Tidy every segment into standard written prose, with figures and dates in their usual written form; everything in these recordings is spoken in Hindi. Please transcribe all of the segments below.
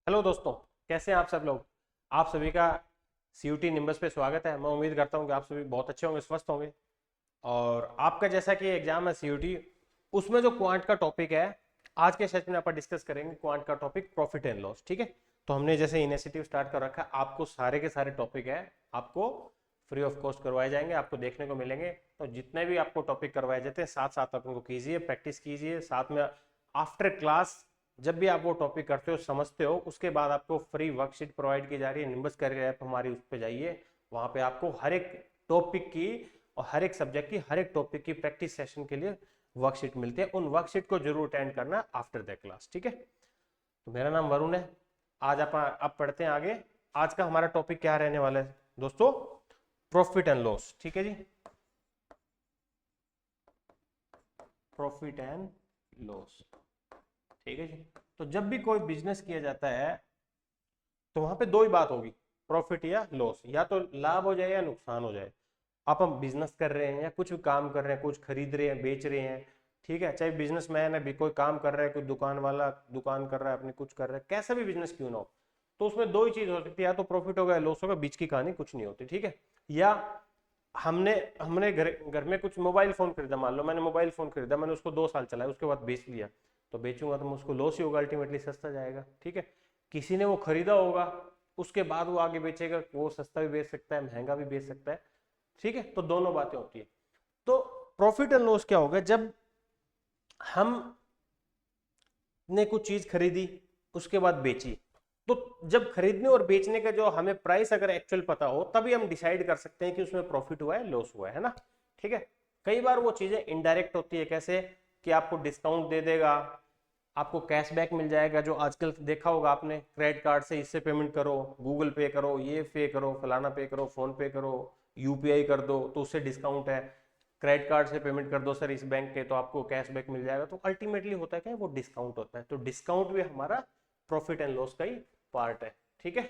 हेलो दोस्तों, कैसे हैं आप सब लोग। आप सभी का सीयूटी निम्बस पे स्वागत है। मैं उम्मीद करता हूं कि आप सभी बहुत अच्छे होंगे, स्वस्थ होंगे। और आपका जैसा कि एग्जाम है सीयूटी, उसमें जो क्वांट का टॉपिक है, आज के सेशन में अपन डिस्कस करेंगे क्वांट का टॉपिक प्रॉफिट एंड लॉस। ठीक है, तो हमने जैसे इनिशिएटिव स्टार्ट कर रखा है, आपको सारे के सारे टॉपिक है आपको फ्री ऑफ कॉस्ट करवाए जाएंगे, आपको देखने को मिलेंगे। तो जितने भी आपको टॉपिक करवाए जाते हैं साथ साथ आप उनको कीजिए, प्रैक्टिस कीजिए साथ में। आफ्टर क्लास जब भी आप वो टॉपिक करते हो, समझते हो, उसके बाद आपको फ्री वर्कशीट प्रोवाइड की जा रही है। निम्बस करके ऐप हमारी, उस पर जाइए, वहां पे आपको हर एक टॉपिक की और हर एक सब्जेक्ट की, हर एक टॉपिक की प्रैक्टिस सेशन के लिए वर्कशीट मिलती है। उन वर्कशीट को जरूर अटेंड करना आफ्टर द क्लास। ठीक है, तो मेरा नाम वरुण है। आज आप पढ़ते हैं आगे। आज का हमारा टॉपिक क्या रहने वाला है दोस्तों? Profit and loss. ठीक है जी, प्रॉफिट एंड लॉस। ठीक है जी, तो जब भी कोई बिजनेस किया जाता है तो वहां पे दो ही बात होगी, प्रॉफिट या लॉस। या तो लाभ हो जाए या नुकसान हो जाए। आप हम बिजनेस कर रहे हैं या कुछ भी काम कर रहे हैं, कुछ खरीद रहे हैं, बेच रहे हैं, ठीक है, चाहे बिजनेसमैन है भी, कोई काम कर रहा है, कोई दुकान वाला दुकान कर रहा है अपने, कुछ कर रहा है, कैसा भी बिजनेस क्यों ना हो, तो उसमें दो ही चीज हो सकती है, या तो प्रॉफिट होगा या लॉस होगा, बीच की कहानी कुछ नहीं होती। ठीक है, या हमने हमने घर घर में कुछ मोबाइल फोन खरीदा, मान लो मैंने मोबाइल फोन खरीदा, मैंने उसको 2 साल चलाया, उसके बाद बेच दिया, तो बेचूंगा तो उसको लॉस ही होगा, अल्टीमेटली सस्ता जाएगा। ठीक है, किसी ने वो खरीदा होगा, उसके बाद वो आगे बेचेगा, वो सस्ता भी बेच सकता है, महंगा भी बेच सकता है। ठीक है, तो दोनों बातें होती है। तो प्रॉफिट एंड लॉस क्या होगा? जब हम ने कुछ चीज खरीदी, उसके बाद बेची, तो जब खरीदने और बेचने का जो हमें प्राइस अगर एक्चुअल पता हो, तभी हम डिसाइड कर सकते हैं कि उसमें प्रॉफिट हुआ है, लॉस हुआ है ना। ठीक है, कई बार वो चीजें इनडायरेक्ट होती है। कैसे? कि आपको डिस्काउंट दे देगा, आपको कैशबैक मिल जाएगा, जो आजकल देखा होगा आपने, क्रेडिट कार्ड से इससे पेमेंट करो, गूगल पे करो, ये पे करो, फलाना पे करो, फोन पे करो, यूपीआई कर दो तो उससे डिस्काउंट है, क्रेडिट कार्ड से पेमेंट कर दो सर इस बैंक के तो आपको कैशबैक मिल जाएगा। तो अल्टीमेटली होता है क्या, वो डिस्काउंट होता है। तो डिस्काउंट भी हमारा प्रॉफिट एंड लॉस का ही पार्ट है। ठीक है,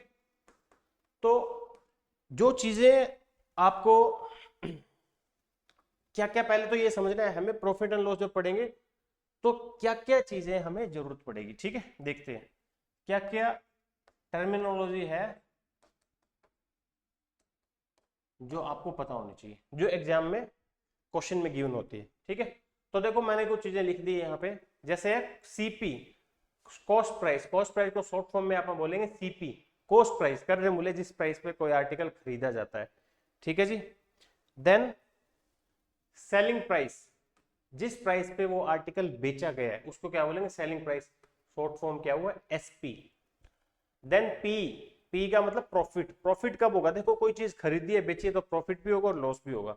तो जो चीजें आपको क्या क्या, पहले तो ये समझना है हमें, प्रॉफिट एंड लॉस जब पढ़ेंगे तो क्या क्या चीजें हमें जरूरत पड़ेगी। ठीक है, देखते हैं क्या क्या टर्मिनोलॉजी है जो आपको पता होनी चाहिए, जो एग्जाम में क्वेश्चन में गिवन होती है। ठीक है, तो देखो मैंने कुछ चीजें लिख दी है यहाँ पे, जैसे CP, cost price. Cost price को शॉर्ट फॉर्म में आप बोलेंगे सीपी, कॉस्ट प्राइस, क्रय मूल्य, जिस प्राइस पे कोई आर्टिकल खरीदा जाता है। ठीक है जी, देन सेलिंग प्राइस, जिस प्राइस पे वो आर्टिकल बेचा गया है उसको क्या बोलेंगे, सेलिंग प्राइस, शॉर्ट फॉर्म क्या हुआ, एसपी। देन पी, पी का मतलब प्रॉफिट। प्रॉफिट कब होगा? देखो कोई चीज खरीदी है, बेची है, तो प्रॉफिट भी होगा और लॉस भी होगा।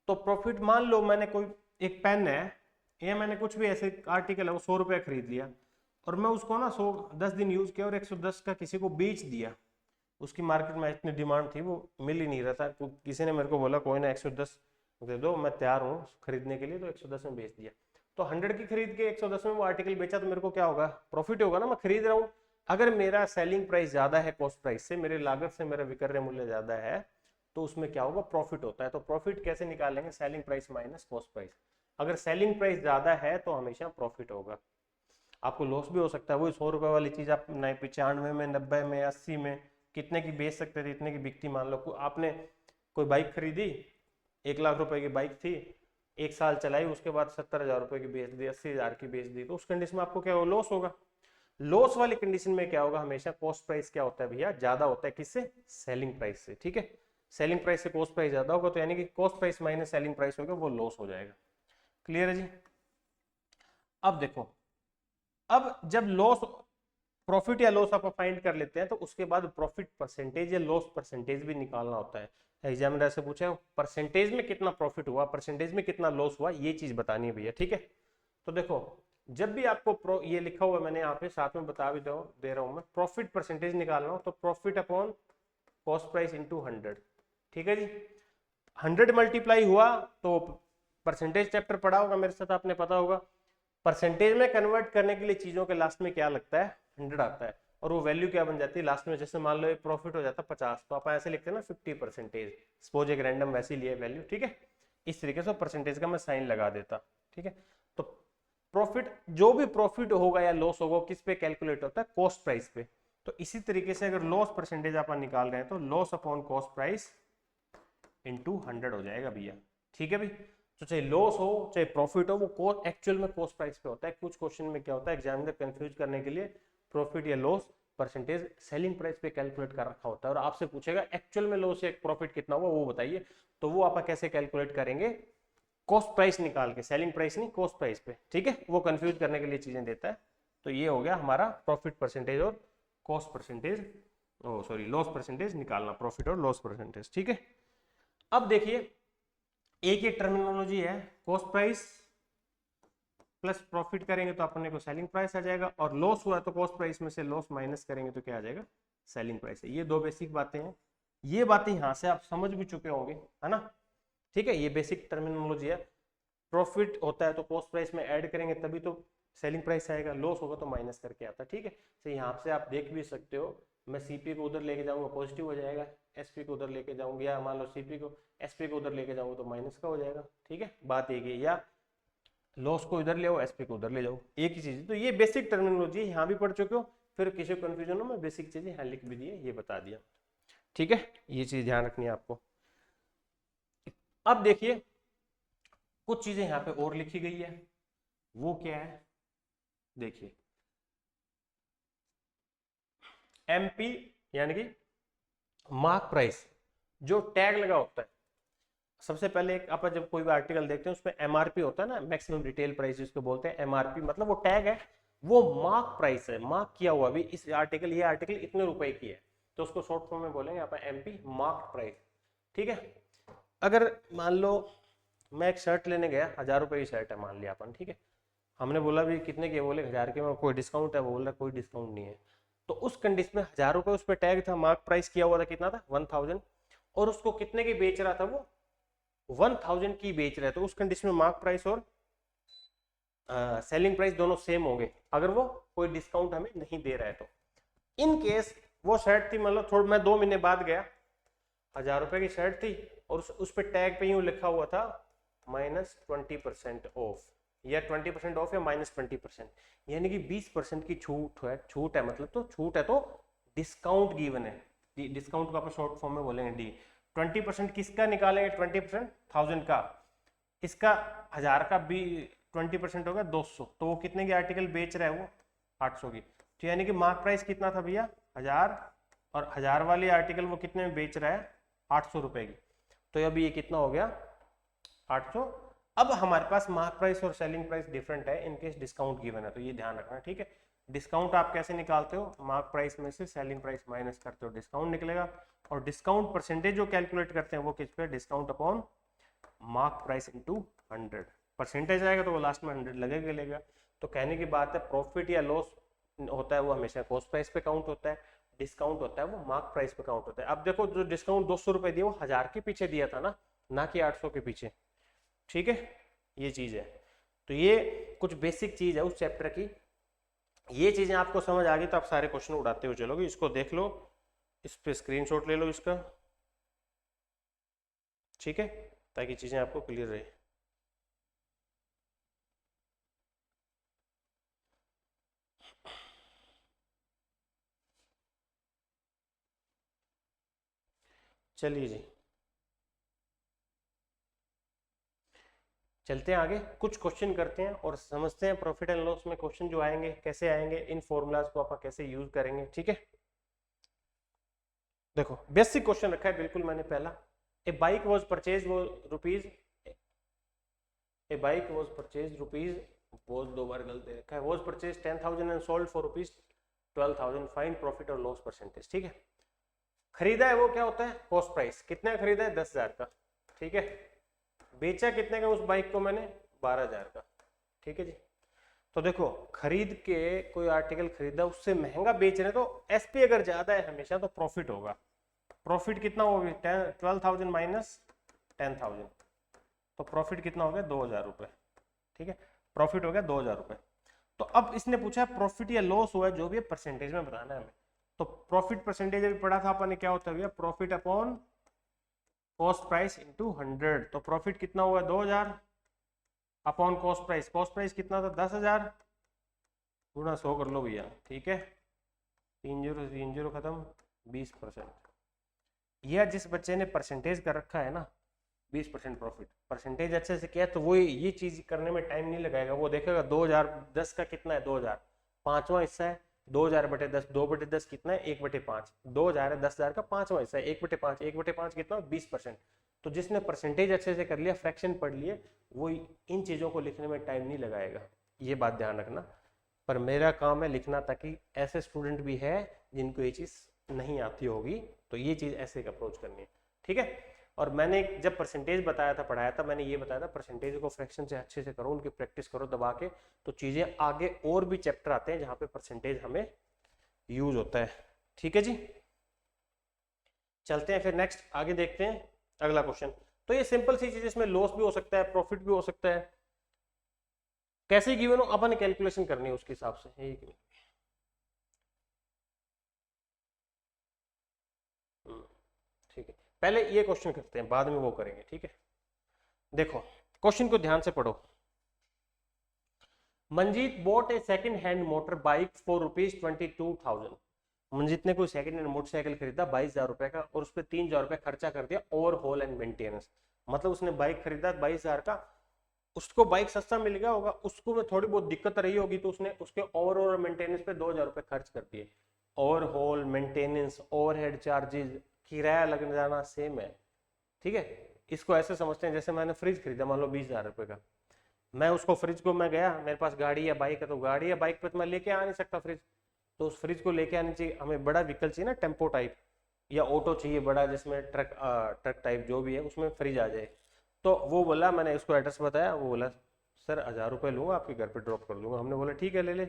तो प्रॉफिट, मान लो मैंने कोई एक पेन है, या मैंने कुछ भी ऐसे आर्टिकल है, वो 100 रुपया खरीद लिया, और मैं उसको ना 10 दिन यूज किया और 110 का किसी को बेच दिया। उसकी मार्केट में इतनी डिमांड थी, वो मिल ही नहीं रहा था, तो किसी ने मेरे को बोला कोई ना 110 दे दो, मैं तैयार हूँ खरीदने के लिए, तो 110 में बेच दिया। तो 100 की खरीद के 110 में वो आर्टिकल बेचा, तो मेरे को क्या होगा, प्रॉफिट होगा ना, मैं खरीद रहा हूँ। अगर मेरा सेलिंग प्राइस ज्यादा है कॉस्ट प्राइस से, मेरे लागत से मेरा विक्रय मूल्य ज्यादा है, तो उसमें क्या होगा, प्रॉफिट होता है। तो प्रॉफिट कैसे निकालेंगे, selling price minus cost price. अगर सेलिंग प्राइस ज्यादा है तो हमेशा प्रॉफिट होगा। आपको लॉस भी हो सकता है, वही 100 रुपए वाली चीज आप 95 में, 90 में, 80 में कितने की बेच सकते थे, इतने की बिकती। मान लो आपने कोई बाइक खरीदी, 1 लाख रुपए की बाइक थी, 1 साल चलाई, उसके बाद 70,000 रुपए की बेच दी, 80,000 की बेच दी, तो उस कंडीशन में आपको क्या हो, लॉस होगा। लॉस वाली कंडीशन में क्या होगा, हमेशा कॉस्ट प्राइस क्या होता है भैया, ज्यादा होता है। किससे? सेलिंग प्राइस से। ठीक है, सेलिंग प्राइस से कॉस्ट प्राइस ज्यादा होगा, तो यानी कि cost price minus selling price होगा, वो लॉस हो जाएगा। क्लियर है जी? अब देखो, अब जब लॉस, प्रॉफिट या लॉस आप फाइंड कर लेते हैं, तो उसके बाद प्रॉफिट परसेंटेज या लॉस परसेंटेज भी निकालना होता है। एग्जामिनर से पूछे परसेंटेज में कितना प्रॉफिट हुआ, परसेंटेज में कितना लॉस हुआ, ये चीज बतानी है भैया। ठीक है, तो देखो जब भी आपको ये लिखा हुआ मैंने यहाँ पे साथ में बता भी दे रहा हूं मैं, प्रॉफिट परसेंटेज निकालना हो तो profit upon cost price into 100। ठीक है जी, 100 मल्टीप्लाई हुआ तो परसेंटेज चैप्टर पढ़ा होगा मेरे साथ, आपने पता होगा परसेंटेज में कन्वर्ट करने के लिए चीजों के लास्ट में क्या लगता है, 100 आता है, और वो वैल्यू क्या बन जाती है लास्ट में। जैसे मान लो एक प्रॉफिट हो जाता है 50, तो आप ऐसे लिखते हैं ना 50%, सपोज एक रैंडम वैसे लिए वैल्यू। ठीक है, इस तरीके से परसेंटेज का मैं साइन लगा देता। ठीक है, तो प्रॉफिट, जो भी प्रॉफिट होगा या लॉस होगा, किस पे कैलकुलेट होता है, कॉस्ट प्राइस पे। तो इसी तरीके से अगर लॉस परसेंटेज अपन निकाल रहे हैं तो loss upon cost price into 100 हो जाएगा भैया। ठीक है भाई, तो चाहे लॉस हो चाहे प्रॉफिट हो वो एक्चुअल में कॉस्ट प्राइस पे होता है। कुछ क्वेश्चन में क्या होता है, एग्जामिनर कंफ्यूज करने के लिए प्रॉफिट या लॉस परसेंटेज सेलिंग प्राइस पे कैलकुलेट कर रखा होता है और आपसे पूछेगा एक्चुअल में लॉस या प्रॉफिट कितना हुआ वो बताइए, तो वो आप कैसे कैलकुलेट करेंगे, कॉस्ट प्राइस निकाल के, सेलिंग प्राइस नहीं कॉस्ट प्राइस पे। ठीक है, वो कंफ्यूज करने के लिए चीजें देता है। तो ये हो गया हमारा प्रॉफिट परसेंटेज और cost percentage, sorry loss percentage निकालना, प्रॉफिट और लॉस परसेंटेज। ठीक है, अब देखिए एक ही टर्मिनोलॉजी है, कॉस्ट प्राइस प्लस प्रॉफिट करेंगे तो अपने को सेलिंग प्राइस आ जाएगा, और लॉस हुआ तो कॉस्ट प्राइस में से लॉस माइनस करेंगे तो क्या आ जाएगा, सेलिंग प्राइस है। ये दो बेसिक बातें हैं, ये बातें यहां से आप समझ भी चुके होंगे, है ना। ठीक है, ये बेसिक टर्मिनोलॉजी है। प्रॉफिट होता है तो कॉस्ट प्राइस में ऐड करेंगे तभी तो सेलिंग प्राइस आएगा, लॉस होगा तो माइनस करके आता है। ठीक है, तो यहाँ से आप देख भी सकते हो, मैं सीपी को उधर लेके जाऊंगा पॉजिटिव हो जाएगा, एसपी को उधर लेके जाऊंगा, या मान लो सीपी को एसपी को उधर लेके जाऊंगा तो माइनस का हो जाएगा। ठीक है, बात एक है, या लॉस को इधर ले आओ एसपी को उधर ले जाओ, एक ही चीज। तो ये बेसिक टर्मिनोलॉजी यहाँ भी पढ़ चुके हो, फिर किसी को कंफ्यूजन हो मैं बेसिक चीजें यहाँ लिख भी दिए, ये बता दिया। ठीक है, ये चीज ध्यान रखनी है आपको। अब देखिए कुछ चीजें यहाँ पे और लिखी गई है, वो क्या है, देखिए एमपी यानी कि मार्क प्राइस, जो टैग लगा होता है। सबसे पहले एक अपन जब कोई भी आर्टिकल देखते हैं उसमें एमआरपी होता है ना, मैक्सिमम रिटेल प्राइस जिसको बोलते हैं, एमआरपी मतलब वो टैग है, वो मार्क प्राइस है, मार्क किया हुआ भी इस आर्टिकल, ये आर्टिकल इतने रुपए की है, तो उसको शॉर्ट फॉर्म में बोलेंगे अपन एमपी मार्क प्राइस। ठीक है, अगर मान लो मैं एक शर्ट लेने गया, 1000 रुपए की शर्ट है मान लिया अपन, ठीक है, हमने बोला भी कितने के, बोले 1000 के, में कोई डिस्काउंट है, वो बोल रहा कोई डिस्काउंट नहीं है, तो उस कंडीशन में 1000 रुपए उस पर टैग था, मार्क प्राइस किया हुआ था, कितना था 1000, और उसको कितने की बेच रहा था वो 1000 की बेच रहा है, तो उस कंडीशन में मार्क प्राइस और सेलिंग प्राइस दोनों सेम होंगे, अगर वो कोई डिस्काउंट हमें नहीं दे रहा है तो। इन केस वो शर्ट थी, मतलब थोड़ा मैं 2 महीने बाद गया, 1000 रुपए की शर्ट थी और उस पे टैग पे यूं लिखा हुआ था -20% ऑफ, या 20% ऑफ या -20%, यानी कि 20% की छूट है, छूट है मतलब, तो छूट है तो डिस्काउंट गिवन है, डिस्काउंट को आप शॉर्ट फॉर्म में बोलेंगे डी। 20% किसका निकालेंगे, 20% 1000 का, इसका 1000 का भी 20% होगा 200, तो वो कितने की आर्टिकल बेच रहा है वो 800 की, तो यानी कि मार्क प्राइस कितना था भैया 1000, और 1000 वाली आर्टिकल वो कितने में बेच रहा है 800 रुपए की, तो अभी ये कितना हो गया 800। अब हमारे पास मार्क प्राइस और सेलिंग प्राइस डिफरेंट है इन केस डिस्काउंट गिवन है, तो ये ध्यान रखना। ठीक है, डिस्काउंट आप कैसे निकालते हो, मार्क प्राइस में से सेलिंग प्राइस माइनस करते हो, डिस्काउंट निकलेगा, और डिस्काउंट परसेंटेज जो कैलकुलेट करते हैं वो किस पे, discount upon mark price into 100, percentage आएगा तो वो लास्ट में 100 लगेगा। तो कहने की बात है प्रॉफिट या लॉस होता है वो हमेशा कॉस्ट प्राइस पे काउंट होता है, डिस्काउंट होता है वो मार्क प्राइस पे काउंट होता है। अब देखो जो डिस्काउंट 200 रुपए दिया वो 1000 के पीछे दिया था ना कि 800 के पीछे। ठीक है, ये चीज है, तो ये कुछ बेसिक चीज है उस चैप्टर की, ये चीजें आपको समझ आ गई तो आप सारे क्वेश्चन उड़ाते हुए चलोगे। इसको देख लो, इस पे स्क्रीनशॉट ले लो इसका, ठीक है, ताकि चीजें आपको क्लियर रहे। चलिए जी, चलते हैं आगे, कुछ क्वेश्चन करते हैं और समझते हैं प्रॉफिट एंड लॉस में क्वेश्चन जो आएंगे कैसे आएंगे, इन फॉर्मूलाज को आप कैसे यूज करेंगे। ठीक है, देखो बेसिक क्वेश्चन रखा है बिल्कुल मैंने पहला, a bike was purchase rupees, a bike was purchase rupees, was 2 बार गलत रखा है, was purchase 10,000 and sold for rupees 12,000, find profit और लॉस परसेंटेज। ठीक है, खरीदा है वो क्या होता है कॉस्ट प्राइस, कितने खरीदा है 10,000 का, ठीक है, बेचा कितने का उस बाइक को मैंने 12,000 का। ठीक है जी, तो देखो खरीद के कोई आर्टिकल खरीदा उससे महंगा बेच रहे तो एसपी अगर ज्यादा है हमेशा तो प्रॉफिट होगा, प्रॉफिट कितना होगा 12,000 माइनस 10,000, तो प्रॉफिट कितना हो गया 2,000 रुपए। ठीक है, प्रॉफिट हो गया 2,000 रुपए। तो अब इसने पूछा प्रॉफिट या लॉस हुआ है जो भी परसेंटेज में बताना है हमें, तो प्रॉफिट परसेंटेज अभी पढ़ा था अपन ने, क्या होता है profit upon cost price into 100, तो प्रॉफिट कितना हुआ 2,000 अपॉन कॉस्ट प्राइस कितना था 10,000 गुणा 100 कर लो भैया। ठीक है, 3 0 खत्म, 20%। यह जिस बच्चे ने परसेंटेज कर रखा है ना 20% प्रॉफिट, परसेंटेज अच्छे से किया तो वो ये चीज करने में टाइम नहीं लगाएगा। वो देखेगा 2010 का कितना है, 2000 पांचवा हिस्सा है, 2000/10, 2/10 कितना है, 1/5। 2000 है, 10,000 का पांचवा हिस्सा है, 1/5, 1/5 कितना, 20%। तो जिसने परसेंटेज अच्छे से कर लिया, फ्रैक्शन पढ़ लिए, वो इन चीजों को लिखने में टाइम नहीं लगाएगा। ये बात ध्यान रखना। पर मेरा काम है लिखना, ताकि ऐसे स्टूडेंट भी है जिनको ये चीज नहीं आती होगी, तो ये चीज ऐसे अप्रोच करनी है, ठीक है। और मैंने जब परसेंटेज बताया था, पढ़ाया था, मैंने ये बताया था परसेंटेज को फ्रैक्शन से अच्छे से करो, उनकी प्रैक्टिस करो दबा के, तो चीजें आगे और भी चैप्टर आते हैं जहां पे परसेंटेज हमें यूज होता है, ठीक है जी। चलते हैं फिर नेक्स्ट, आगे देखते हैं अगला क्वेश्चन। तो ये सिंपल सी चीज, इसमें लॉस भी हो सकता है, प्रॉफिट भी हो सकता है, कैसे गिवन हो अपन कैलकुलेशन करनी है उसके हिसाब से। ठीक है, पहले ये क्वेश्चन करते हैं, बाद में वो करेंगे, ठीक है। देखो क्वेश्चन को ध्यान से पढ़ो। Manjeet bot A second hand motor bike for ₹22,000। Manjeet ने कोई सेकंड हैंड मोटरसाइकिल खरीदा 22,000 रुपए का, और उस पर 3,000 रुपए खर्चा कर दिया ओवरहॉल एंड मेंटेनेंस। मतलब उसने बाइक खरीदा 22,000 का, उसको बाइक सस्ता मिल गया होगा, उसको में थोड़ी बहुत दिक्कत रही होगी, तो उसने उसके ओवरऑल मेंटेनेंस पे 2,000 रुपए खर्च कर दिए। ओवरहॉल, मेंटेनेंस, ओवरहेड चार्जेस, किराया लग जाना सेम है, ठीक है। इसको ऐसे समझते हैं जैसे मैंने फ्रिज खरीदा मान लो 20,000 रुपए का, मैं उसको फ्रिज को, मैं गया, मेरे पास गाड़ी या बाइक है, तो गाड़ी या बाइक पे तो मैं लेके आ नहीं सकता फ्रिज, तो उस फ्रिज को लेके आने चाहिए हमें, बड़ा व्हीकल चाहिए ना, टेम्पो टाइप या ऑटो चाहिए बड़ा, जिसमें ट्रक टाइप जो भी है उसमें फ्रिज आ जाए। तो वो बोला, मैंने उसको एड्रेस बताया, वो बोला सर 1,000 रुपये लूंगा, आपके घर पे ड्रॉप कर दूंगा। हमने बोला ठीक है ले ले।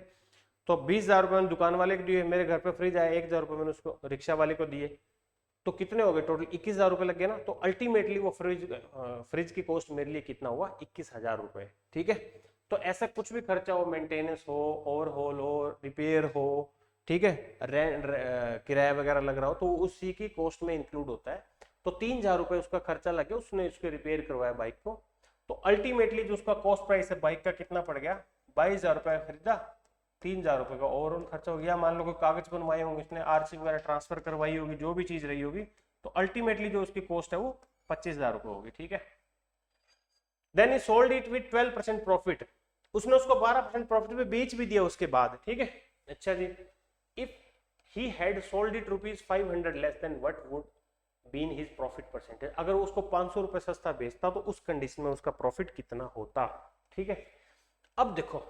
तो 20,000 रुपये मैंने दुकान वाले को दिए, मेरे घर पे फ्रिज आया, 1,000 रुपये मैंने उसको रिक्शा वाले को दिए, तो कितने हो गए टोटल, 21,000 रुपये लग गए ना। तो अल्टीमेटली वो फ्रिज की कॉस्ट मेरे लिए कितना हुआ, 21,000 रुपये, ठीक है। तो ऐसा कुछ भी खर्चा हो, मेंटेनेंस हो, ओवरहॉल हो, रिपेयर हो, ठीक है, रेंट किराया वगैरह लग रहा हो, तो उसी की कॉस्ट में इंक्लूड होता है। तो 3,000 रुपये उसका खर्चा लगे, उसने उसके रिपेयर करवाया बाइक को, तो अल्टीमेटली जो उसका कॉस्ट प्राइस है बाइक का कितना पड़ गया, 22,000 रुपये खरीदा, 3,000 रुपये का ओवरऑल खर्चा हो गया। मान लो कोई कागज बनवाए होंगे, इसने आरसी वगैरह ट्रांसफर करवाई होगी, जो भी चीज रही होगी, तो अल्टीमेटली जो उसकी कॉस्ट है वो 25,000 रुपये होगी, ठीक है। Then he sold it with 12% profit, उसने उसको 12% प्रॉफिट पे बेच भी दिया उसके बाद, ठीक है। अच्छा जी, if he had sold it ₹500 less than what would been his profit percentage, अगर उसको 500 रुपए सस्ता बेचता तो उस कंडीशन में उसका प्रॉफिट कितना होता, ठीक है। अब देखो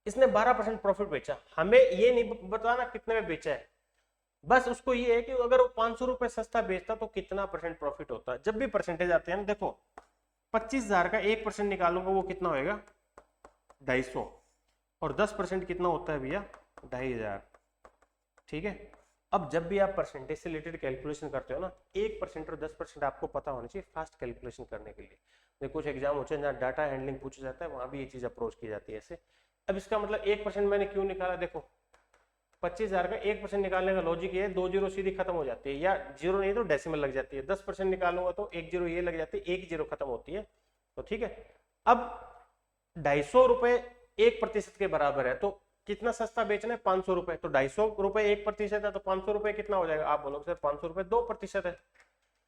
इसने 12% प्रॉफिट बेचा, हमें ये नहीं बताना कितने में बेचा है, बस उसको ये है कि अगर वो 500 रुपए सस्ता बेचता तो कितना परसेंट प्रॉफिट होता है। जब भी परसेंटेज आते हैं ना, देखो 25,000 का 1% निकालूंगा, वो कितना होएगा 250, और 10% कितना होता है भैया 2,500, ठीक है। अब जब भी आप परसेंटेज से रिलेटेड कैलकुलेशन करते हो ना, 1% और 10% आपको पता होना चाहिए फास्ट कैलकुलेशन करने के लिए। कुछ एग्जाम होते हैं जहाँ डाटा हैंडलिंग पूछा जाता है, वहां भी ये चीज अप्रोच की जाती है ऐसे। अब इसका मतलब 1% मैंने क्यों निकाला, देखो 25,000 का 1% निकालने का लॉजिक ये है, 2 जीरो सीधी खत्म हो जाती है, या जीरो नहीं तो डेसिमल लग जाती है। 10% निकालूंगा तो 1 जीरो ये लग जाती है, 1 जीरो खत्म होती है, तो ठीक है। अब 250 रुपए 1% के बराबर है, तो कितना सस्ता बेचना है 500 रुपए, तो 250 रुपए 1% है, तो 500 रुपए कितना हो जाएगा, आप बोलोगे सर 500 रुपए 2% है,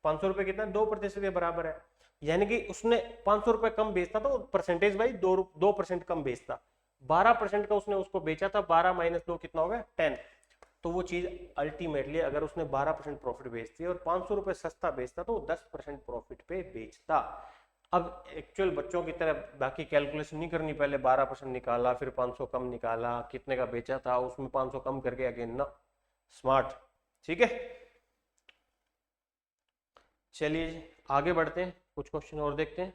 500 रुपए कितना 2% के बराबर है, यानी कि उसने 500 रुपए कम बेचता तो परसेंटेज भाई 2% कम बेचता। 12% का उसने उसको बेचा था, 12 माइनस 2 कितना हो गया 10, तो वो चीज अल्टीमेटली अगर उसने 12% प्रॉफिट बेचती और 500 रुपए सस्ता बेचता तो 10% प्रॉफिट पे बेचता। अब एक्चुअल बच्चों की तरह बाकी कैलकुलेशन नहीं करनी, पहले 12% निकाला, फिर 500 कम निकाला, कितने का बेचा था उसमें 500 कम करके अगेन ना, स्मार्ट, ठीक है। चलिए आगे बढ़ते हैं, कुछ क्वेश्चन और देखते हैं।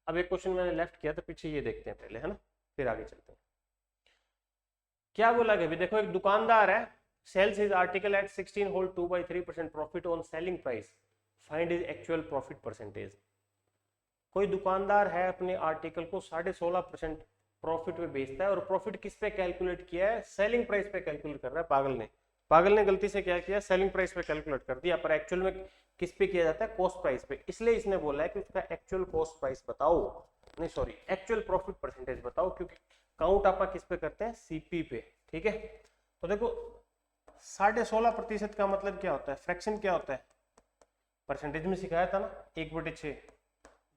अब एक क्वेश्चन मैंने लेफ्ट किया था पीछे, ये देखते हैं पहले, है ना, फिर आगे चलते हैं। क्या बोला गया, देखो एक दुकानदार है, sells his article at 16 whole 2/3% profit on selling price, find his actual profit percentage. कोई दुकानदार है अपने आर्टिकल को 16.5% प्रॉफिट पे बेचता है, और प्रॉफिट किस पे कैलकुलेट किया है, सेलिंग प्राइस पे कैलकुलेट कर रहा है। पागल ने गलती से क्या किया, सेलिंग प्राइस पे कैलकुलेट कर दिया, पर एक्चुअल में किस पे किया जाता है, कॉस्ट प्राइस पे। इसलिए इसने बोला है कि उसका एक्चुअल कॉस्ट प्राइस बताओ, नहीं सॉरी एक्चुअल प्रॉफिट परसेंटेज बताओ, क्योंकि काउंट आपका किस पे करते हैं, सीपी पे, ठीक है। तो देखो 16.5% का मतलब क्या होता है, फ्रैक्शन क्या होता है, परसेंटेज में सिखाया था ना 1/6,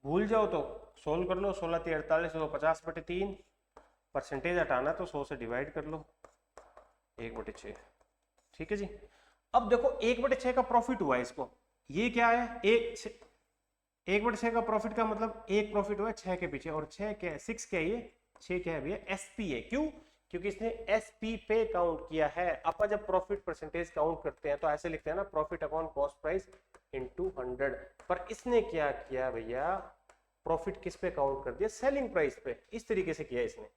भूल जाओ तो सोल्व कर लो, 16 3 48 तो 50/3, परसेंटेज हटाना तो 100 से डिवाइड कर लो 1/6। ठीक है जी। अब देखो 1/6 का प्रॉफिट हुआ है इसको, ये क्या है 1/6 का प्रॉफिट का मतलब एक प्रॉफिट हुआ है 6 के पीछे, और 6 क्या है 6 क्या है ये 6 क्या है भैया एसपी है। क्यों? क्योंकि इसने एसपी पे काउंट किया है। अपन जब प्रॉफिट परसेंटेज काउंट करते हैं तो ऐसे लिखते हैं ना, profit upon cost price into 100, पर इसने क्या किया भैया, प्रॉफिट किस पे काउंट कर दिया, सेलिंग प्राइस पे। इस तरीके से किया इसने।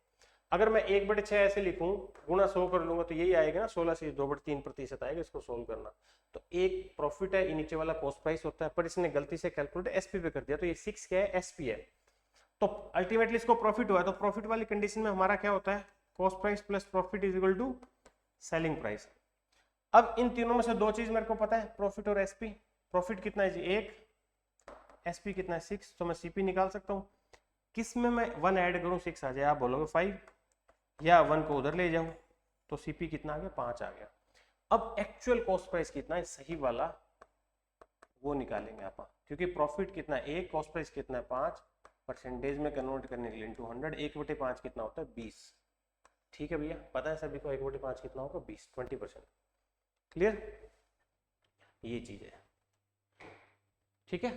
अगर मैं 1/6 ऐसे लिखूं, गुणा 100 कर लूंगा तो यही आएगा ना, 16 से 2/3% आएगा, इसको सोल्व करना। तो एक प्रॉफिट है, नीचे वाला कॉस्ट प्राइस होता है, पर इसने गलती से कैलकुलेट एसपी पे कर दिया, तो ये 6 क्या है एसपी है। तो अल्टीमेटली इसको प्रॉफिट हुआ है, तो प्रॉफिट वाली कंडीशन में हमारा क्या होता है, cost price plus profit is equal to selling price. अब इन तीनों में से दो चीज मेरे को पता है, प्रॉफिट और एसपी। प्रॉफिट कितना है जी 1, एसपी कितना है 6, तो मैं सीपी निकाल सकता हूं। किस में मैं 1 ऐड करूं 6 आ जाए, आप बोलोगे 5, या 1 को उधर ले जाऊं तो सीपी कितना आ गया 5 आ गया। अब एक्चुअल कॉस्ट प्राइस कितना है सही वाला, वो निकालेंगे आप, क्योंकि प्रॉफिट कितना है 1, कॉस्ट प्राइस कितना है 5, परसेंटेज में कन्वर्ट करने के लिए इनटू 100, 1/5 कितना होता है 20। ठीक है भैया, पता है सभी को 1/5 कितना होगा 20, 20%। क्लियर, ये चीज है। ठीक है,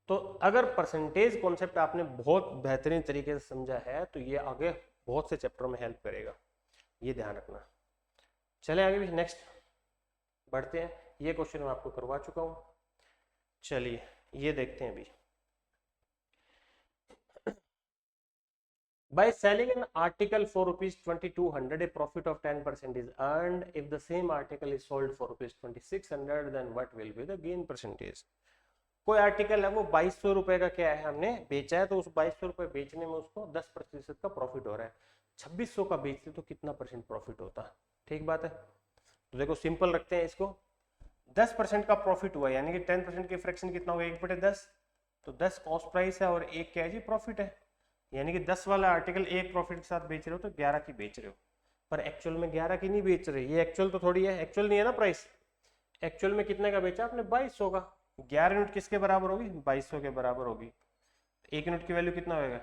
तो अगर परसेंटेज कॉन्सेप्ट आपने बहुत बेहतरीन तरीके से समझा है तो ये आगे बहुत से चैप्टर में हेल्प करेगा, ये ध्यान रखना। चले आगे भी, नेक्स्ट बढ़ते हैं। ये क्वेश्चन मैं आपको करवा चुका हूं, चलिए ये देखते हैं अभी। By selling an article for ₹2200, a profit of 10% is earned. If the same article is sold for ₹2600, then what will be the gain percentage? कोई आर्टिकल है वो 2200 रुपए का क्या है हमने बेचा है, तो उस 2200 रुपए बेचने में उसको 10% का प्रॉफिट हो रहा है। 2600 का बेचते तो कितना परसेंट प्रॉफिट होता? ठीक बात है। तो देखो सिंपल रखते हैं इसको, 10% का प्रॉफिट हुआ, यानी कि 10% की फ्रैक्शन कितना होगा 1/10, तो 10 कॉस्ट प्राइस है और 1 क्या है जी प्रॉफिट है, यानी कि 10 वाला आर्टिकल 1 प्रॉफिट के साथ बेच रहे हो तो 11 की बेच रहे हो, पर एक्चुअल में 11 की नहीं बेच रहे। ये एक्चुअल तो थोड़ी है, एक्चुअल नहीं है ना प्राइस। एक्चुअल में कितने का बेचा आपने 2200 का। 11 यूनिट किसके बराबर होगी 2200 के बराबर होगी। 1 यूनिट की वैल्यू कितना होगा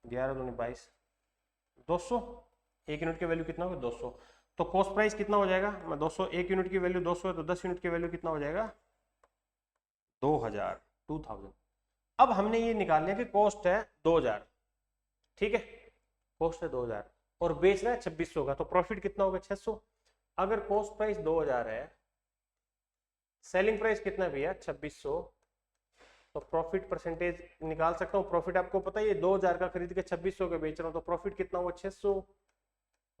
11 दूनी 22, 200। 1 यूनिट की वैल्यू कितना होगा 200, तो कॉस्ट प्राइस कितना हो जाएगा, मैं 200, 1 यूनिट की वैल्यू 200 है तो 10 यूनिट की वैल्यू कितना हो जाएगा 2000, 2000। अब हमने ये निकाल लिया कि कॉस्ट है 2000, ठीक है, कॉस्ट है 2000 और बेचना है 2600 का, तो प्रॉफिट कितना होगा 600। अगर कॉस्ट प्राइस 2000 है, सेलिंग प्राइस कितना है भैया 2600, तो प्रॉफिट परसेंटेज निकाल सकता हूँ। प्रॉफिट आपको पता है ये 2000 का खरीद के 2600 के बेच रहा हूँ, तो प्रॉफिट कितना हुआ 600,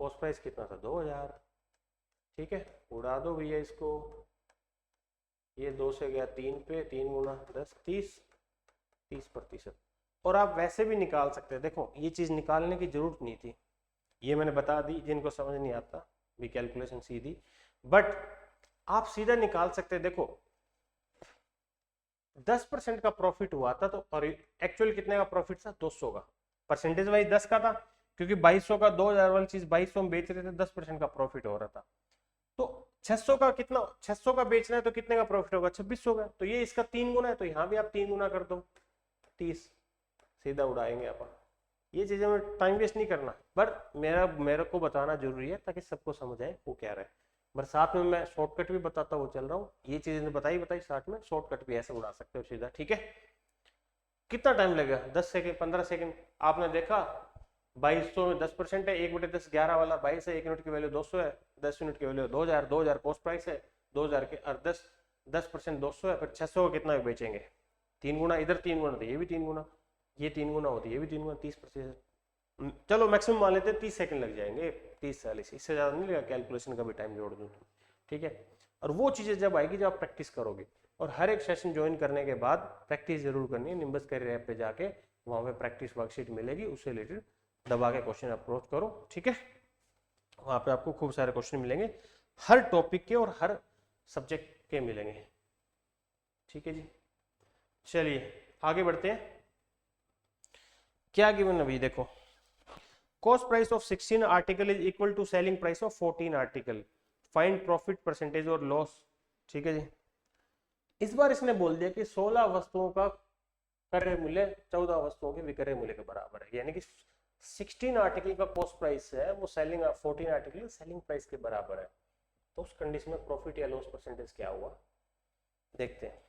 कॉस्ट प्राइस कितना था 2000। ठीक है, उड़ा दो भैया इसको, ये 2 से गया 3 पे, 3 गुना 10 30, 30%। और आप वैसे भी निकाल सकते हैं, देखो ये चीज निकालने की जरूरत नहीं थी, ये मैंने बता दी, जिनको समझ नहीं आता भी कैलकुलेशन सीधी, बट आप सीधा निकाल सकते हैं। देखो 10% का प्रॉफिट हुआ था, तो और एक्चुअल कितने का प्रॉफिट था 200 का, परसेंटेज वाइज 10 का था, क्योंकि 2200 का 2000 वाली चीज 2200 में बेच रहे थे, 10% का प्रॉफिट हो रहा था। तो 600 का कितना, 600 का बेचना है तो कितने का प्रॉफिट होगा 2600 का, तो ये इसका 3 गुना है, तो यहाँ भी आप 3 गुना कर दो 30, सीधा उड़ाएंगे अपन। ये चीजें में टाइम वेस्ट नहीं करना, पर मेरे को बताना जरूरी है ताकि सबको समझ आए वो क्या रहा है। पर साथ में मैं शॉर्टकट भी बताता हुआ चल रहा हूँ, ये चीजें बताई साथ में शॉर्टकट भी ऐसे उड़ा सकते हो सीधा। ठीक है, कितना टाइम लगेगा 10 सेकंड 15 सेकंड। आपने देखा 2200 में 10% है, 1/10 11 वाला 22 है, 1 यूनिट की वैल्यू 200 है, 10 यूनिट की वैल्यू 2000, 2000 कॉस्ट प्राइस है, 2000 के और 10% 200 है, फिर 600 को कितना बेचेंगे 3 गुना, इधर 3 गुना तो ये भी 3 गुना, ये 3 गुना होती है ये भी 3 गुना, 30%। चलो मैक्सिमम मान लेते हैं 30 सेकंड लग जाएंगे, 30-40, इससे ज्यादा नहीं लगेगा, कैलकुलेशन का भी टाइम जोड़ दूं तो। ठीक है, और वो चीजें जब आएगी जब आप प्रैक्टिस करोगे, और हर एक सेशन ज्वाइन करने के बाद प्रैक्टिस जरूर करनी है। निम्बस कैरियर ऐप पे जाके वहां पे प्रैक्टिस वर्कशीट मिलेगी, उससे रिलेटेड दबा के क्वेश्चन अप्रोच करो। ठीक है, वहां पे आपको खूब सारे क्वेश्चन मिलेंगे, हर टॉपिक के और हर सब्जेक्ट के मिलेंगे। ठीक है जी, चलिए आगे बढ़ते हैं। क्या गिवन अभी देखो, cost price of 16 article is equal to selling price of 14 article. Find profit percentage और लॉस। ठीक है जी, इस बार इसने बोल दिया कि 16 वस्तुओं का क्रय मूल्य 14 वस्तुओं के विक्रय मूल्य के बराबर है, यानी कि 16 आर्टिकल का कॉस्ट प्राइस है वो 14 आर्टिकल सेलिंग प्राइस के बराबर है। तो उस कंडीशन में प्रॉफिट या लॉस परसेंटेज क्या हुआ देखते हैं।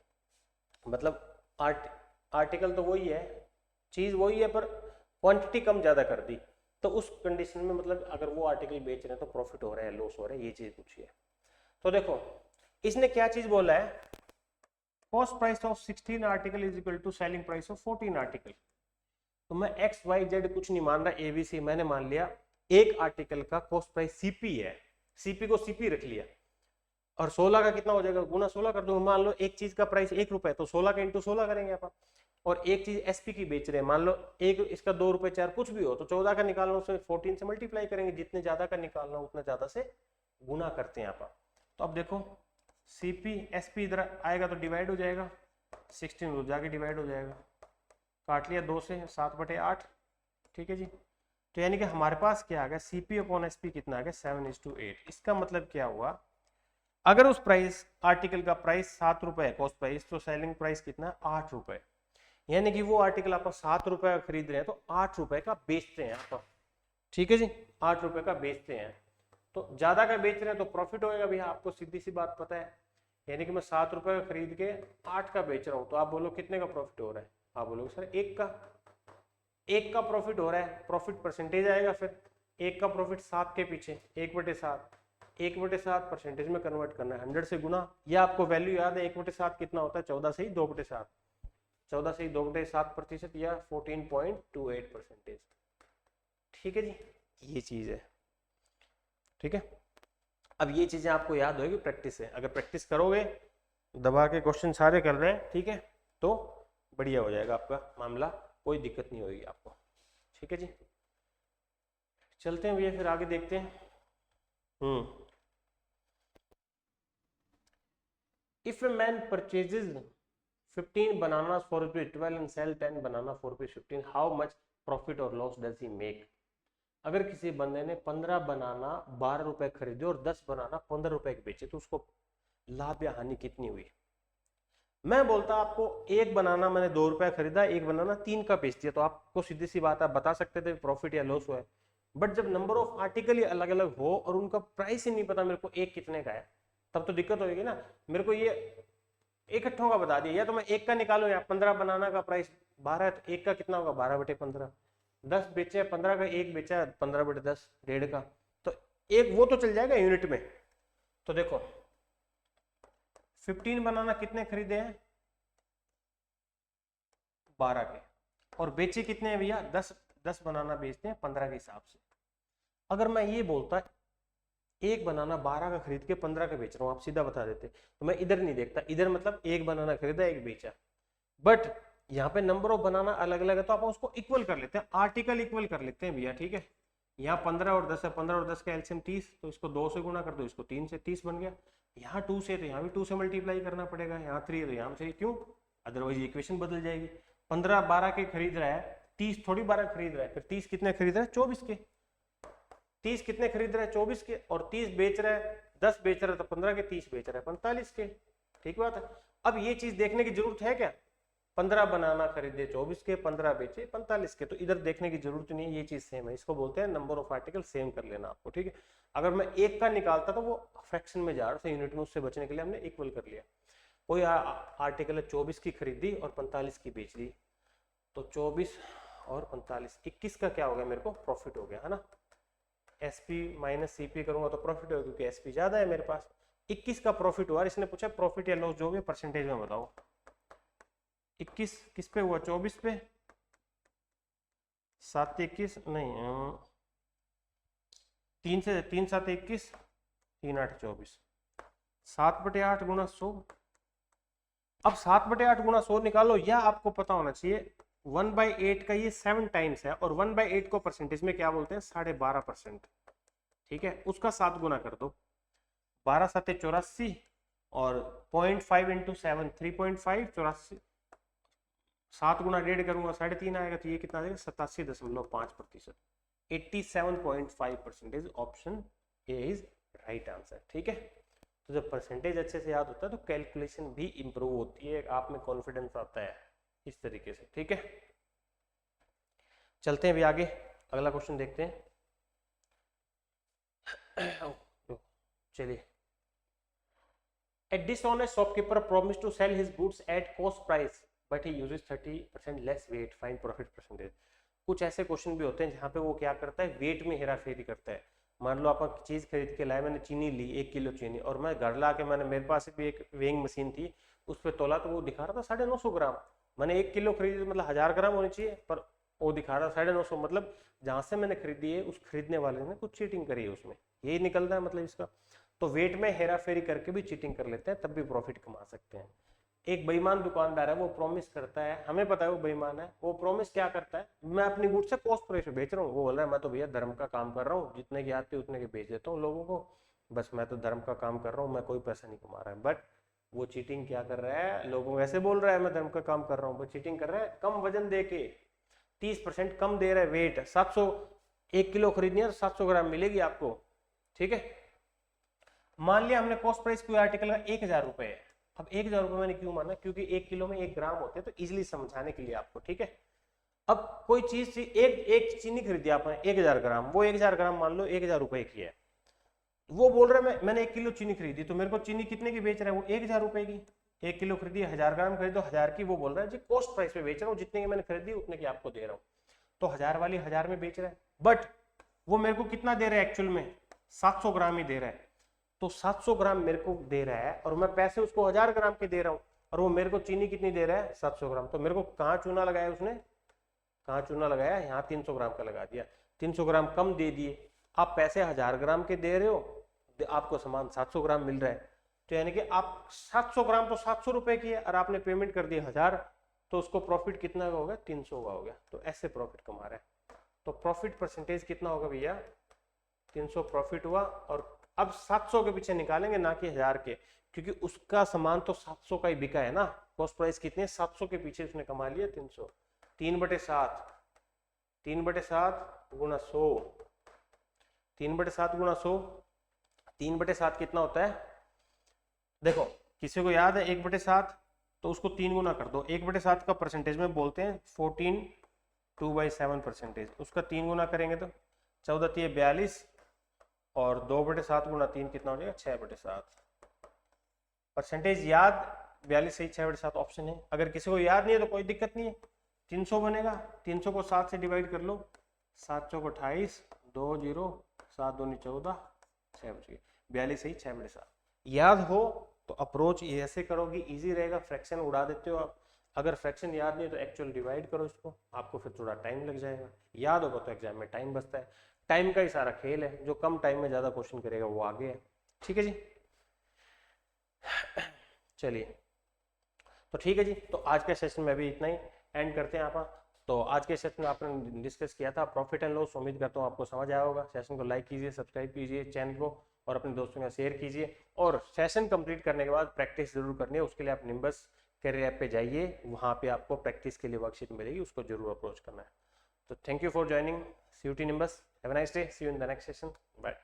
मतलब आर्टिकल तो वही है, चीज वही है, पर क्वांटिटी कम ज्यादा कर दी, तो उस कंडीशन में मतलब अगर वो आर्टिकल बेच रहे हैं तो प्रॉफिट हो रहा है लॉस हो रहा है, ये चीज पूछी है। तो देखो इसने क्या चीज बोला है, cost price of 16 article is equal to selling price of 14 article. तो मैं एक्स वाई जेड कुछ नहीं मान रहा, एबीसी मैंने मान लिया एक आर्टिकल का कॉस्ट प्राइस सीपी है, सीपी को सीपी रख लिया, और 16 का कितना हो जाएगा, गुना 16 कर दूंगा। मान लो एक चीज का प्राइस 1 रुपए तो 16 का इंटू 16 करेंगे अपन, और एक चीज एसपी की बेच रहे हैं, मान लो एक इसका 2 रुपए 4 कुछ भी हो, तो 14 का निकालना उसमें 14 से मल्टीप्लाई करेंगे, जितने ज्यादा का निकालना उतना ज्यादा से गुना करते हैं अपन। तो अब देखो सीपी एसपी इधर आएगा तो डिवाइड हो जाएगा, 16 जाके डिवाइड हो जाएगा, काट लिया 2 से 7/8। ठीक है जी, तो यानी कि हमारे पास क्या आ गया, सीपी अपॉन एसपी कितना आ गया 7:8। इसका मतलब क्या हुआ, अगर उस प्राइस आर्टिकल का प्राइस 7 रुपए है कॉस्ट प्राइस, तो सेलिंग प्राइस कितना 8 रुपए, यानी कि वो आर्टिकल आप 7 रुपए का खरीद रहे हैं तो 8 रुपए का बेचते हैं आप। ठीक है जी, 8 रुपए का बेचते हैं, तो ज्यादा का बेच रहे हैं तो प्रॉफिट होएगा भैया, आपको सीधी सी बात पता है। यानी कि मैं 7 रुपए का खरीद के 8 का बेच रहा हूं, तो आप बोलो कितने का प्रॉफिट हो रहा है, आप बोलोगे सर 1 का प्रॉफिट हो रहा है, प्रॉफिट परसेंटेज आएगा, फिर 1 का प्रॉफिट 7 के पीछे 1/7, 1/7 परसेंटेज में कन्वर्ट करना है, 100 से गुना। या आपको वैल्यू याद है 1/7 कितना होता है, 14 से ही 2/7, 14 से ही 2/7% या 14.28%। ठीक है जी, ये चीज है। ठीक है, अब ये चीजें आपको याद होगी प्रैक्टिस से, अगर प्रैक्टिस करोगे दबा के क्वेश्चन सारे कर रहे हैं, ठीक है, तो बढ़िया हो जाएगा आपका मामला, कोई दिक्कत नहीं होगी आपको। ठीक है जी, चलते हैं भैया फिर आगे देखते हैं। If a man purchases 15 bananas for ₹12 and sell 10 banana for ₹15, how much profit or loss does he make? अगर किसी बंदे ने 15 बनाना 12 रुपए खरीदे और 10 बनाना 15 रुपए के बेचे, तो उसको लाभ या हानि कितनी हुई। मैं बोलता आपको एक बनाना मैंने 2 रुपए खरीदा, एक बनाना 3 का बेच दिया, तो आपको सीधी सी बात आप बता सकते थे प्रॉफिट या लॉस हुआ है। बट जब नंबर ऑफ आर्टिकल ही अलग अलग हो और उनका प्राइस ही नहीं पता मेरे को एक कितने का है, तब तो दिक्कत होगी ना। मेरे को ये इकट्ठों का बता दिया, या तो मैं एक का निकालू, या 15 बनाना का प्राइस 12 है तो एक का कितना होगा 12/15, 10 बेचे 15 का, एक बेचा 15/10, 1.5 का, तो एक वो तो चल जाएगा यूनिट में। तो देखो 15 बनाना कितने खरीदे हैं 12 के, और बेचे कितने हैं भैया 10 बनाना बेचते हैं 15 के हिसाब से। अगर मैं ये बोलता एक बनाना 12 का खरीद के 15 का बेच रहा हूं, आप सीधा बता देते, तो मैं इधर नहीं देखता, इधर मतलब एक बनाना खरीदा एक बेचा। बट यहाँ पे नंबर ऑफ बनाना अलग अलग है, तो आप उसको इक्वल कर लेते हैं, आर्टिकल इक्वल कर लेते हैं भैया। ठीक है, यहाँ 15 और 10 है, 15 और 10 का एलसीएम 30, तो इसको 2 से गुना कर दो, इसको 3 से 30 बन गया। यहाँ 2 से तो यहाँ भी 2 से मल्टीप्लाई करना पड़ेगा, यहाँ 3 है तो यहाँ से, क्यों, अदरवाइज इक्वेशन बदल जाएगी। 15 12 के खरीद रहा है, 30 थोड़ी 12 खरीद रहा है, फिर 30 कितने खरीद रहा है 24 के, 30 कितने खरीद रहा है 24 के, और 30 बेच रहा है 10 बेच रहा है तो 15 के, 30 बेच रहा है 45 के। ठीक बात है। अब ये चीज देखने की जरूरत है क्या, 15 बनाना खरीदे 24 के, 15 बेचे 45 के, तो इधर देखने की जरूरत नहीं है, ये चीज सेम है, इसको बोलते हैं नंबर ऑफ आर्टिकल सेम कर लेना आपको। ठीक है, अगर मैं एक का निकालता तो वो फ्रैक्शन में जा रहा था, यूनिट में, उससे बचने के लिए हमने इक्वल कर लिया। कोई आर्टिकल 24 की खरीदी और 45 की बेच दी, तो 24 और 45 21 का क्या हो गया मेरे को प्रॉफिट हो गया, है ना। एसपी माइनस सीपी करूंगा तो प्रॉफिट होगा, क्योंकि एसपी ज्यादा है मेरे पास। 21 का प्रॉफिट हुआ, इसने पूछा प्रॉफिट या लॉस जो भी परसेंटेज में बताओ। 21 किस पे हुआ 24 पे, 7 21 नहीं 3 से 3 7 21, 3 8 24, 7/8 गुना 100। अब 7/8 गुना 100 निकालो, या आपको पता होना चाहिए 1/8 का ये 7 टाइम्स है, और 1/8 को परसेंटेज में क्या बोलते हैं 12.5%। ठीक है, उसका 7 गुना कर दो, 12 7 84, और 0.5 इंटू 7 3.5, 84, 7 गुना 1.5 करूंगा 3.5 आएगा, तो ये कितना आएगा 87.5%, 87.5%। Option A is right answer. ठीक है, तो जब परसेंटेज अच्छे से याद होता है तो कैलकुलेशन भी इंप्रूव होती है, आप में कॉन्फिडेंस आता है इस तरीके से। ठीक है, चलते हैं अभी आगे, अगला क्वेश्चन देखते हैं। चलिए, A dishonest shopkeeper promised to sell his goods at cost price, but he uses 30% less weight. Find profit percentage. कुछ ऐसे क्वेश्चन भी होते हैं जहाँ पे वो क्या करता है, वेट में हेरा फेरी करता है। मान लो आप चीज खरीद के लाए, मैंने चीनी ली 1 किलो चीनी, और मैं घर ला के मेरे पास भी एक वेइंग मशीन थी, उस पर तोला तो वो दिखा रहा था 950 ग्राम। मैंने 1 किलो खरीदी तो मतलब 1000 ग्राम होनी चाहिए, पर वो दिखा रहा 950। मतलब जहाँ से मैंने खरीदी है उस खरीदने वाले ने कुछ चीटिंग करी है उसमें, यही निकलता है मतलब इसका। तो वेट में हेरा फेरी करके भी चीटिंग कर लेते हैं, तब भी प्रॉफिट कमा सकते हैं। एक बेईमान दुकानदार है, वो प्रॉमिस करता है, हमें पता है वो बेईमान है, वो प्रॉमिस क्या करता है, मैं अपनी गुड से कॉस्ट प्राइस पे बेच रहा हूँ। वो बोल रहा है मैं तो भैया धर्म का काम कर रहा हूँ, जितने की आते उतने के बेच देता हूँ लोगों को, बस मैं तो धर्म का काम कर रहा हूँ, मैं कोई पैसा नहीं कमा रहा है। बट वो चीटिंग क्या कर रहा है, लोगों को ऐसे बोल रहा है मैं धर्म का काम कर रहा हूँ, वो चीटिंग कर रहा है। कम वजन दे के 30% कम दे रहा है वेट, 700 1 किलो खरीदनी है तो 700 ग्राम मिलेगी आपको। ठीक है, मान लिया हमने कॉस्ट प्राइस कोई आर्टिकल का 1000 रुपए है। अब 1000 रुपए मैंने क्यों माना, क्योंकि 1 किलो में 1 ग्राम होते हैं, तो इजिली समझाने के लिए आपको। ठीक है, अब कोई चीज एक चीनी खरीदी आपने 1000 ग्राम, वो 1000 ग्राम मान लो 1000 रुपए की है। वो बोल रहा है मैंने 1 किलो चीनी खरीदी, तो मेरे को चीनी कितने की बेच रहा है, वो 1000 रुपए की। 1 किलो खरीदी, 1000 ग्राम खरीदी तो 1000 की। वो बोल रहा है जी कॉस्ट प्राइस पे बेच रहा हूँ, जितने की मैंने खरीदी उतने की आपको दे रहा हूँ। तो 1000 वाली 1000 में बेच रहा है, बट वो मेरे को कितना दे रहा है एक्चुअल में, 700 ग्राम ही दे रहा है। तो 700 ग्राम मेरे को दे रहा है और मैं पैसे उसको 1000 ग्राम के दे रहा हूँ, और वो मेरे को चीनी कितनी दे रहा है, 700 ग्राम। तो मेरे को कहाँ चूना लगाया उसने, कहाँ चूना लगाया, यहाँ 300 ग्राम का लगा दिया, 300 ग्राम कम दे दिए। आप पैसे 1000 ग्राम के दे रहे हो, आपको सामान 700 ग्राम मिल रहा है। तो यानी कि आप 700 ग्राम तो 700 रुपए की है, और आपने पेमेंट कर दी 1000, तो उसको प्रॉफिट कितना का हो गया, 300 का हो गया। तो ऐसे प्रॉफिट कमा रहा है। तो प्रॉफिट परसेंटेज कितना होगा भैया, 300 प्रॉफिट हुआ। और अब 700 के पीछे निकालेंगे, ना कि 1000 के, क्योंकि उसका सामान तो 700 का ही बिका है ना। कॉस्ट प्राइस कितनी है, 700 के पीछे उसने कमा लिया 300। 3/7, 3/7 गुणा 100, 3/7 गुणा 100, 3/7 कितना होता है, देखो किसी को याद है 1/7, तो उसको 3 गुना कर दो। 1/7 का परसेंटेज में बोलते हैं 14 2/7 परसेंटेज, उसका 3 गुना करेंगे तो 14 42, और 2/7 गुना 3 कितना हो जाएगा, 6/7। परसेंटेज याद 42 सही, 6/7 ऑप्शन है। अगर किसी को याद नहीं है तो कोई दिक्कत नहीं है, 300 बनेगा, 300 को 7 से डिवाइड कर लो, 7 चौक 28, 2 0, 7 दूनी 14, 6 बच गए, 42 सही, 6/7। याद हो तो अप्रोच ऐसे करोगे, इजी रहेगा। फ्रैक्शन उड़ा देते हो आप, अगर फ्रैक्शन याद नहीं है तो एक्चुअल डिवाइड करो इसको, आपको फिर थोड़ा टाइम लग जाएगा। याद होगा तो एग्जाम में टाइम बचता है, टाइम का ही सारा खेल है, जो कम टाइम में ज्यादा क्वेश्चन करेगा वो आगे है। ठीक है जी, चलिए तो ठीक है जी, तो आज के सेशन में अभी इतना ही एंड करते हैं आप। तो आज के सेशन में आपने डिस्कस किया था प्रॉफिट एंड लॉस, उम्मीद करता हूँ आपको समझ आया होगा। सेशन को लाइक कीजिए, सब्सक्राइब कीजिए चैनल को, और अपने दोस्तों में शेयर कीजिए। और सेशन कंप्लीट करने के बाद प्रैक्टिस जरूर करनी है, उसके लिए आप निम्बस कैरियर ऐप पे जाइए, वहाँ पे आपको प्रैक्टिस के लिए वर्कशीट मिलेगी, उसको जरूर अप्रोच करना है। तो thank you for joining CUT Nimbus, have a nice day, see you in the next session, bye.